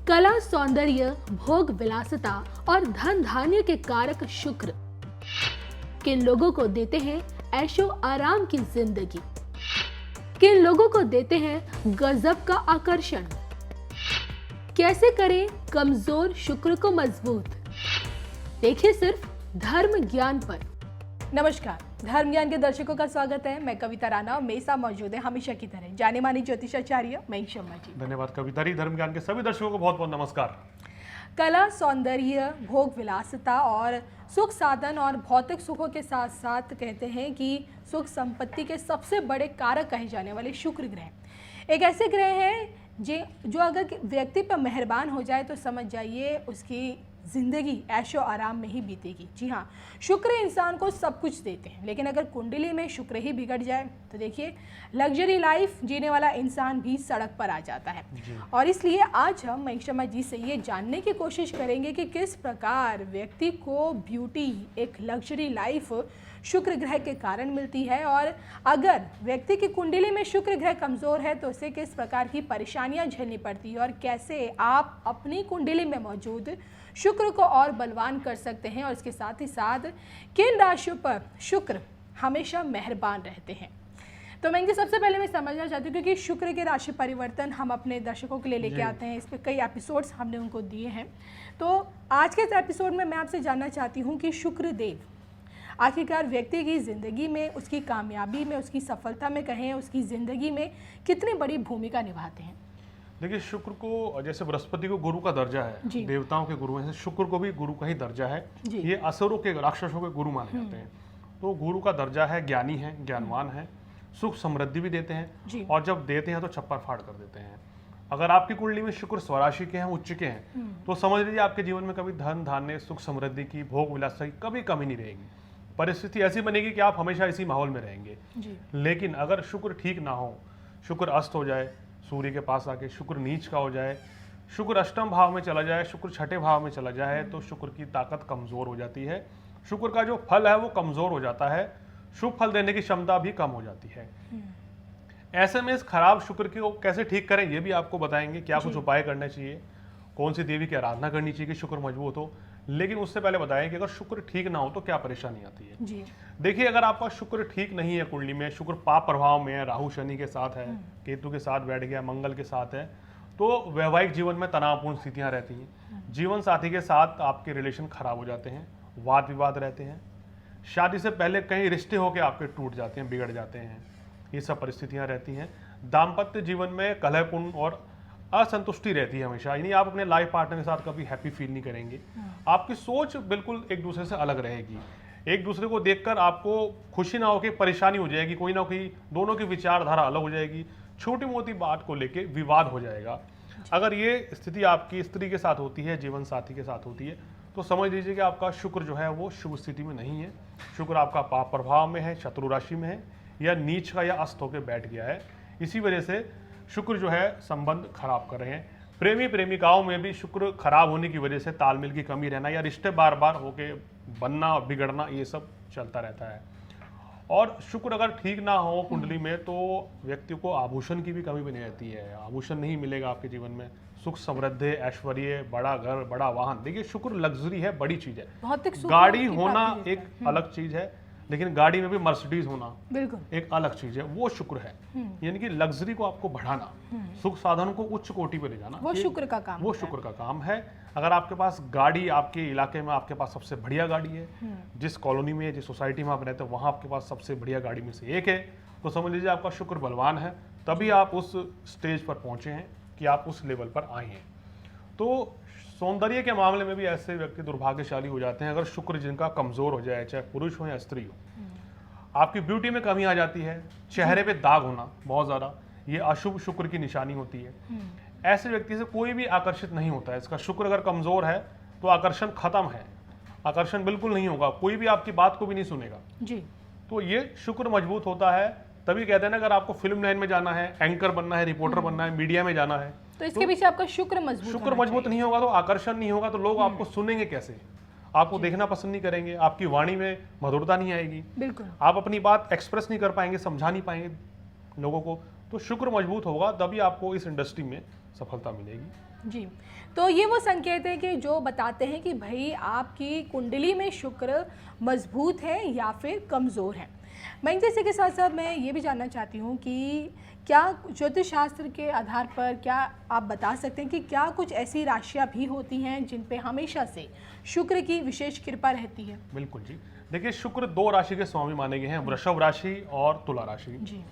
कला, सौंदर्य, भोग विलासिता और धन धान्य के कारक शुक्र किन लोगों को देते हैं ऐशो आराम की जिंदगी, किन लोगों को देते हैं गजब का आकर्षण, कैसे करें कमजोर शुक्र को मजबूत। देखिए सिर्फ धर्म ज्ञान पर। नमस्कार, धर्म ज्ञान के दर्शकों का स्वागत है। मैं कविता राणा और मेरे साथ मौजूद है हमेशा की तरह जाने मानी ज्योतिषाचार्य मयंक शर्मा जी। धन्यवाद कविता जी। धर्म ज्ञान के सभी दर्शकों को बहुत बहुत नमस्कार। कला, सौंदर्य, भोग विलासिता और सुख साधन और भौतिक सुखों के साथ साथ कहते हैं कि सुख संपत्ति के सबसे बड़े कारक कहे जाने वाले शुक्र ग्रह एक ऐसे ग्रह हैं जो अगर व्यक्ति पर मेहरबान हो जाए तो समझ जाइए उसकी जिंदगी ऐशो आराम में ही बीतेगी। जी हाँ, शुक्र इंसान को सब कुछ देते हैं, लेकिन अगर कुंडली में शुक्र ही बिगड़ जाए तो देखिए लग्जरी लाइफ जीने वाला इंसान भी सड़क पर आ जाता है। और इसलिए आज हम मयंक शर्मा जी से ये जानने की कोशिश करेंगे कि किस प्रकार व्यक्ति को ब्यूटी, एक लग्जरी लाइफ शुक्र ग्रह के कारण मिलती है, और अगर व्यक्ति की कुंडली में शुक्र ग्रह कमज़ोर है तो उसे किस प्रकार की परेशानियां झेलनी पड़ती है, और कैसे आप अपनी कुंडली में मौजूद शुक्र को और बलवान कर सकते हैं, और इसके साथ ही साथ किन राशियों पर शुक्र हमेशा मेहरबान रहते हैं। तो मैं इनके सबसे पहले मैं समझना चाहती हूँ, क्योंकि शुक्र के राशि परिवर्तन हम अपने दर्शकों के लिए लेके आते हैं, इस पर कई एपिसोड्स हमने उनको दिए हैं। तो आज के इस एपिसोड में मैं आपसे जानना चाहती हूँ कि शुक्र देव आखिरकार व्यक्ति की ज़िंदगी में, उसकी कामयाबी में, उसकी सफलता में, कहें उसकी ज़िंदगी में कितनी बड़ी भूमिका निभाते हैं। देखिए, शुक्र को जैसे बृहस्पति को गुरु का दर्जा है, देवताओं के गुरु हैं, शुक्र को भी गुरु का ही दर्जा है। ये असुरों के, राक्षसों के गुरु माने जाते हैं। तो गुरु का दर्जा है, ज्ञानी है, ज्ञानवान है, सुख समृद्धि भी देते हैं, और जब देते हैं तो छप्पर फाड़ कर देते हैं। अगर आपकी कुंडली में शुक्र स्वराशि के हैं, उच्च के हैं, तो समझ लीजिए आपके जीवन में कभी धन धान्य, सुख समृद्धि की, भोग विलास की कभी कमी नहीं रहेगी। परिस्थिति ऐसी बनेगी कि आप हमेशा इसी माहौल में रहेंगे। लेकिन अगर शुक्र ठीक ना हो, शुक्र अस्त हो जाए सूर्य के पास आके, शुक्र नीच का हो जाए, शुक्र अष्टम भाव में चला जाए, शुक्र छठे भाव में चला जाए, तो शुक्र की ताकत कमजोर हो जाती है। शुक्र का जो फल है वो कमजोर हो जाता है, शुभ फल देने की क्षमता भी कम हो जाती है। ऐसे में इस खराब शुक्र को कैसे ठीक करें ये भी आपको बताएंगे। क्या कुछ उपाय करने चाहिए, कौन सी देवी की आराधना करनी चाहिए कि शुक्र मजबूत हो। लेकिन उससे पहले बताएं कि अगर शुक्र ठीक ना हो तो क्या परेशानी आती है। देखिए, अगर आपका शुक्र ठीक नहीं है, कुंडली में शुक्र पाप प्रभाव में है, राहु शनि के साथ है, केतु के साथ बैठ गया, मंगल के साथ है, तो वैवाहिक जीवन में तनावपूर्ण स्थितियां रहती हैं। जीवन साथी के साथ आपके रिलेशन खराब हो जाते हैं, वाद विवाद रहते हैं, शादी से पहले कई रिश्ते होकर आपके टूट जाते हैं, बिगड़ जाते हैं। ये सब परिस्थितियां रहती हैं। दाम्पत्य जीवन में कलहपूर्ण और असंतुष्टि रहती है हमेशा, यानी आप अपने लाइफ पार्टनर के साथ कभी हैप्पी फील नहीं करेंगे। आपकी सोच बिल्कुल एक दूसरे से अलग रहेगी। एक दूसरे को देखकर आपको खुशी ना हो के परेशानी हो जाएगी, कोई ना कोई दोनों की विचारधारा अलग हो जाएगी, छोटी मोटी बात को लेके विवाद हो जाएगा। अगर ये स्थिति आपकी स्त्री के साथ होती है, जीवन साथी के साथ होती है, तो समझ लीजिए कि आपका शुक्र जो है वो शुभ स्थिति में नहीं है। शुक्र आपका पाप प्रभाव में है, शत्रु राशि में है, या नीच का या अस्त होकर बैठ गया है। इसी वजह से शुक्र जो है संबंध खराब कर रहे हैं। प्रेमी प्रेमिकाओं में भी शुक्र खराब होने की वजह से तालमेल की कमी रहना, या रिश्ते बार बार होके बनना और बिगड़ना, ये सब चलता रहता है। और शुक्र अगर ठीक ना हो कुंडली में तो व्यक्ति को आभूषण की भी कमी बनी रहती है। आभूषण नहीं मिलेगा आपके जीवन में, सुख समृद्धि, ऐश्वर्य, बड़ा घर, बड़ा वाहन। देखिए, शुक्र लग्जरी है, बड़ी चीज है। गाड़ी होना एक अलग चीज है, लेकिन गाड़ी में भी मर्सिडीज होना बिल्कुल एक अलग चीज है, वो शुक्र है। यानी कि लग्जरी को आपको बढ़ाना, सुख साधन को उच्च कोटि पे ले जाना, वो शुक्र का काम, वो शुक्र का काम है। अगर आपके पास गाड़ी, आपके इलाके में आपके पास सबसे बढ़िया गाड़ी है, जिस कॉलोनी में, जिस सोसाइटी में आप रहते हैं वहां आपके पास सबसे बढ़िया गाड़ी में से एक है, तो समझ लीजिए आपका शुक्र बलवान है। तभी आप उस स्टेज पर पहुंचे हैं कि आप उस लेवल पर आए हैं। तो सौंदर्य के मामले में भी ऐसे व्यक्ति दुर्भाग्यशाली हो जाते हैं अगर शुक्र जिनका कमजोर हो जाए, चाहे पुरुष हो या स्त्री हो। आपकी ब्यूटी में कमी आ जाती है, चेहरे पे दाग होना बहुत ज्यादा, ये अशुभ शुक्र की निशानी होती है। ऐसे व्यक्ति से कोई भी आकर्षित नहीं होता है। इसका शुक्र अगर कमजोर है तो आकर्षण खत्म है, आकर्षण बिल्कुल नहीं होगा, कोई भी आपकी बात को भी नहीं सुनेगा जी। तो ये शुक्र मजबूत होता है, तभी कहते हैं ना, अगर आपको फिल्म लाइन में जाना है, एंकर बनना है, रिपोर्टर बनना है, मीडिया में जाना है, तो इसके पीछे आपका शुक्र मजबूत नहीं होगा तो आकर्षण नहीं होगा, तो लोग आपको सुनेंगे कैसे, आपको देखना पसंद नहीं करेंगे, आपकी वाणी में मधुरता नहीं आएगी, बिल्कुल आप अपनी बात एक्सप्रेस नहीं कर पाएंगे, समझा नहीं पाएंगे लोगों को। तो शुक्र मजबूत होगा तभी आपको इस इंडस्ट्री में सफलता मिलेगी। जी, तो ये वो संकेत है कि जो बताते हैं कि भाई आपकी कुंडली में शुक्र मजबूत है या फिर कमज़ोर है। मैं जैसे के साथ साथ मैं ये भी जानना चाहती हूँ कि क्या ज्योतिष शास्त्र के आधार पर क्या आप बता सकते हैं कि क्या कुछ ऐसी राशियाँ भी होती हैं जिन पे हमेशा से शुक्र की विशेष कृपा रहती है? बिल्कुल जी, देखिए शुक्र 2 राशि के स्वामी माने गए हैं, वृषभ राशि और तुला राशि। जी।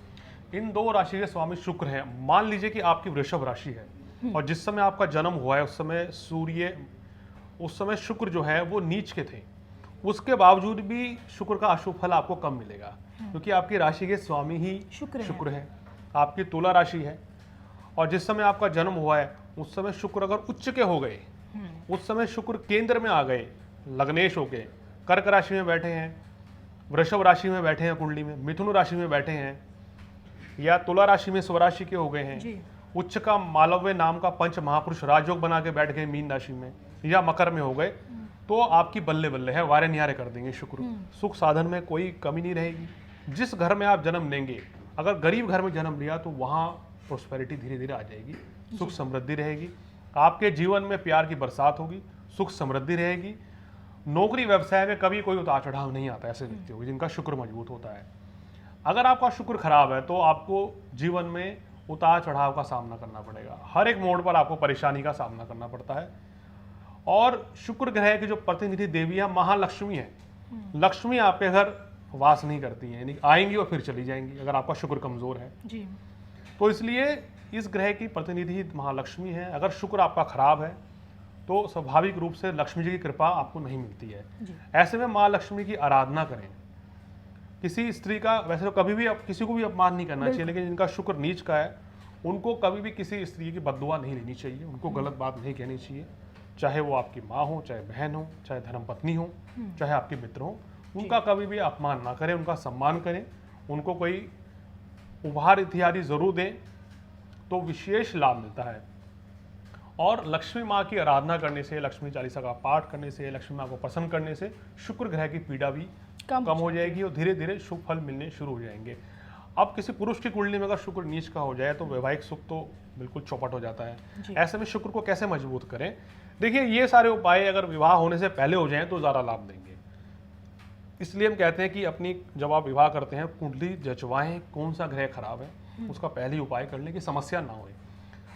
इन 2 राशि के स्वामी शुक्र हैं। मान लीजिए कि आपकी वृषभ राशि है और जिस समय आपका जन्म हुआ है उस समय शुक्र जो है वो नीच के थे। उसके बावजूद भी शुक्र का अशुभ फल आपको कम मिलेगा, क्योंकि आपकी राशि के स्वामी ही शुक्र है। आपकी तुला राशि है और जिस समय आपका जन्म हुआ है उस समय शुक्र अगर उच्च के हो गए, उस समय शुक्र केंद्र में आ गए, लग्नेश होके कर्क राशि में बैठे हैं, वृषभ राशि में बैठे हैं कुंडली में, मिथुन राशि में बैठे हैं, या तुला राशि में स्वराशि के हो गए हैं, उच्च का मालव्य नाम का पंच महापुरुष राजयोग बना के बैठ गए मीन राशि में या मकर में हो गए, तो आपकी बल्ले बल्ले है, वारे निहारे कर देंगे शुक्र। सुख साधन में कोई कमी नहीं रहेगी। जिस घर में आप जन्म लेंगे, अगर गरीब घर में जन्म लिया तो वहाँ प्रोस्पेरिटी धीरे धीरे आ जाएगी, सुख समृद्धि रहेगी, आपके जीवन में प्यार की बरसात होगी, सुख समृद्धि रहेगी। नौकरी व्यवसाय में कभी कोई उतार चढ़ाव नहीं आता ऐसे व्यक्तियों को जिनका शुक्र मजबूत होता है। अगर आपका शुक्र खराब है तो आपको जीवन में उतार चढ़ाव का सामना करना पड़ेगा, हर एक मोड़ पर आपको परेशानी का सामना करना पड़ता है। और शुक्र ग्रह की जो प्रतिनिधि देवी है महालक्ष्मी है। लक्ष्मी आपके घर वास नहीं करती है, यानी आएंगी और फिर चली जाएंगी अगर आपका शुक्र कमजोर है जी। तो इसलिए इस ग्रह की प्रतिनिधि महालक्ष्मी है। अगर शुक्र आपका खराब है तो स्वाभाविक रूप से लक्ष्मी जी की कृपा आपको नहीं मिलती है। ऐसे में माँ लक्ष्मी की आराधना करें। किसी स्त्री का वैसे तो कभी भी किसी को भी अपमान नहीं करना चाहिए, लेकिन जिनका शुक्र नीच का है उनको कभी भी किसी स्त्री की बददुआ नहीं लेनी चाहिए, उनको गलत बात नहीं कहनी चाहिए, चाहे वो आपकी माँ हो, चाहे बहन हो, चाहे धर्मपत्नी हो, चाहे आपके मित्र हो, उनका कभी भी अपमान ना करें, उनका सम्मान करें, उनको कोई उपहार इत्यादि जरूर दें तो विशेष लाभ मिलता है। और लक्ष्मी माँ की आराधना करने से, लक्ष्मी चालीसा का पाठ करने से, लक्ष्मी माँ को प्रसन्न करने से शुक्र ग्रह की पीड़ा भी कम हो जाएगी और धीरे धीरे शुभ फल मिलने शुरू हो जाएंगे। अब किसी पुरुष की कुंडली में अगर शुक्र नीच का हो जाए तो वैवाहिक सुख तो बिल्कुल चौपट हो जाता है। ऐसे में शुक्र को कैसे मजबूत करें? देखिए, ये सारे उपाय अगर विवाह होने से पहले हो जाएं तो ज़्यादा लाभ देंगे। इसलिए हम कहते हैं कि अपनी जब आप विवाह करते हैं कुंडली जचवाएं, कौन सा ग्रह खराब है, उसका पहले ही उपाय कर लें कि समस्या ना हो।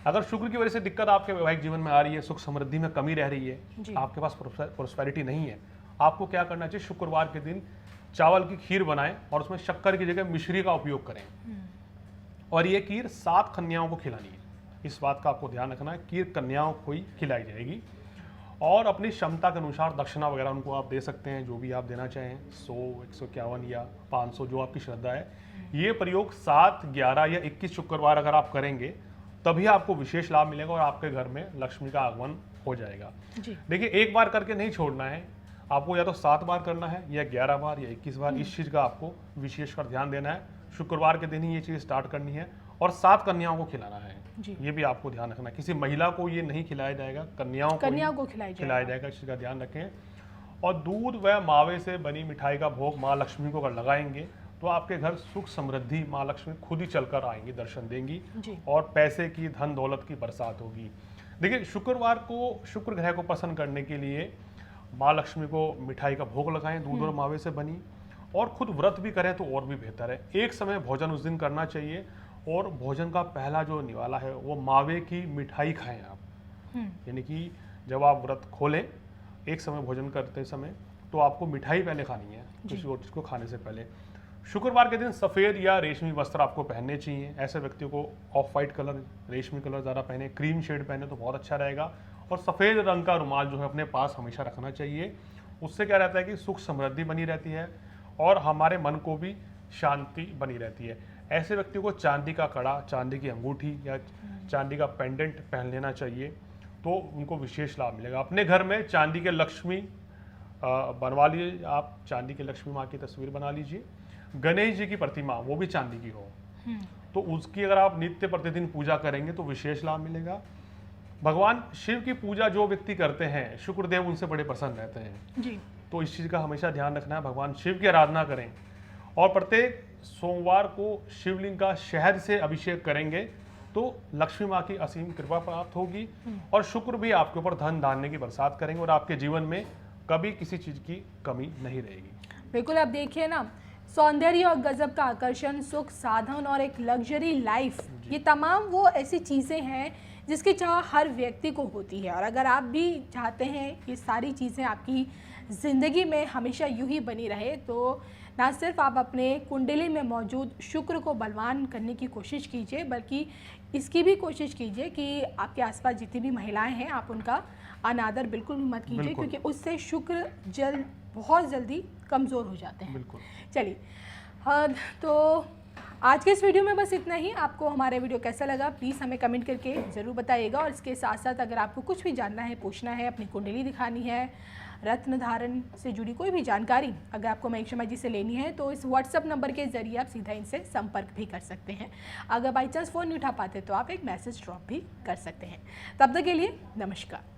अगर शुक्र की वजह से दिक्कत आपके वैवाहिक जीवन में आ रही है, सुख समृद्धि में कमी रह रही है, आपके पास प्रोस्पेरिटी नहीं है, आपको क्या करना चाहिए? शुक्रवार के दिन चावल की खीर बनाएं और उसमें शक्कर की जगह मिश्री का उपयोग करें। और ये खीर 7 कन्याओं को खिलानी है। इस बात का आपको ध्यान रखना है, खीर कन्याओं को ही खिलाई जाएगी। और अपनी क्षमता के अनुसार दक्षिणा वगैरह उनको आप दे सकते हैं, जो भी आप देना चाहें, 100, 151 या 500, जो आपकी श्रद्धा है। ये प्रयोग 7, 11 या 21 शुक्रवार अगर आप करेंगे तभी आपको विशेष लाभ मिलेगा और आपके घर में लक्ष्मी का आगमन हो जाएगा। देखिए, एक बार करके नहीं छोड़ना है, आपको या तो 7 बार करना है या 11 बार या 21 बार। इस चीज़ का आपको विशेषकर ध्यान देना है। शुक्रवार के दिन ही ये चीज़ स्टार्ट करनी है और 7 कन्याओं को खिलाना है। ये भी आपको ध्यान रखना है, किसी महिला को ये नहीं खिलाया जाएगा, कन्याओं को खिलाया जाएगा। इस चीज़ का ध्यान रखें। और दूध व मावे से बनी मिठाई का भोग माँ लक्ष्मी को अगर लगाएंगे तो आपके घर सुख समृद्धि माँ लक्ष्मी खुद ही चलकर आएंगी, दर्शन देंगी और पैसे की, धन दौलत की बरसात होगी। देखिए, शुक्रवार को शुक्र ग्रह को प्रसन्न करने के लिए माँ लक्ष्मी को मिठाई का भोग लगाएं, दूध और मावे से बनी, और खुद व्रत भी करें तो और भी बेहतर है। एक समय भोजन उस दिन करना चाहिए और भोजन का पहला जो निवाला है वो मावे की मिठाई खाएं आप। यानी कि जब आप व्रत खोलें एक समय भोजन करते समय तो आपको मिठाई पहले खानी है किसी और चीज़ को खाने से पहले। शुक्रवार के दिन सफ़ेद या रेशमी वस्त्र आपको पहनने चाहिए। ऐसे व्यक्तियों को ऑफ वाइट कलर, रेशमी कलर ज़्यादा पहने, क्रीम शेड पहने तो बहुत अच्छा रहेगा। और सफ़ेद रंग का रुमाल जो है अपने पास हमेशा रखना चाहिए। उससे क्या रहता है कि सुख समृद्धि बनी रहती है और हमारे मन को भी शांति बनी रहती है। ऐसे व्यक्तियों को चांदी का कड़ा, चांदी की अंगूठी या चांदी का पेंडेंट पहन लेना चाहिए तो उनको विशेष लाभ मिलेगा। अपने घर में चांदी के लक्ष्मी बनवा लीजिए, आप चांदी के लक्ष्मी माँ की तस्वीर बना लीजिए। गणेश जी की प्रतिमा वो भी चांदी की हो तो उसकी अगर आप नित्य प्रतिदिन पूजा करेंगे तो विशेष लाभ मिलेगा। भगवान शिव की पूजा जो व्यक्ति करते हैं, शुक्रदेव उनसे बड़े प्रसन्न रहते हैं तो इस चीज़ का हमेशा ध्यान रखना है। भगवान शिव की आराधना करें और प्रत्येक सोमवार को शिवलिंग का शहद से अभिषेक करेंगे तो लक्ष्मी माँ की असीम कृपा प्राप्त होगी और शुक्र भी आपके ऊपर धन धान्य की बरसात करेंगे और आपके जीवन में कभी किसी चीज की कमी नहीं रहेगी। बिल्कुल, अब देखिए ना, सौंदर्य और गजब का आकर्षण, सुख, साधन और एक लग्जरी लाइफ, ये तमाम वो ऐसी चीज़ें हैं जिसकी चाह हर व्यक्ति को होती है। और अगर आप भी चाहते हैं ये सारी चीज़ें आपकी ज़िंदगी में हमेशा यूं ही बनी रहे, तो ना सिर्फ आप अपने कुंडली में मौजूद शुक्र को बलवान करने की कोशिश कीजिए, बल्कि इसकी भी कोशिश कीजिए कि आपके आसपास जितनी भी महिलाएं हैं आप उनका अनादर बिल्कुल भी मत कीजिए, क्योंकि उससे शुक्र बहुत जल्दी कमज़ोर हो जाते हैं। चलिए, तो आज के इस वीडियो में बस इतना ही। आपको हमारा वीडियो कैसा लगा प्लीज़ हमें कमेंट करके ज़रूर बताइएगा। और इसके साथ साथ अगर आपको कुछ भी जानना है, पूछना है, अपनी कुंडली दिखानी है, रत्न धारण से जुड़ी कोई भी जानकारी अगर आपको महेश शर्मा जी से लेनी है, तो इस व्हाट्सअप नंबर के ज़रिए आप सीधा इनसे संपर्क भी कर सकते हैं। अगर बाई चांस फ़ोन नहीं उठा पाते तो आप एक मैसेज ड्रॉप भी कर सकते हैं। तब तक के लिए नमस्कार।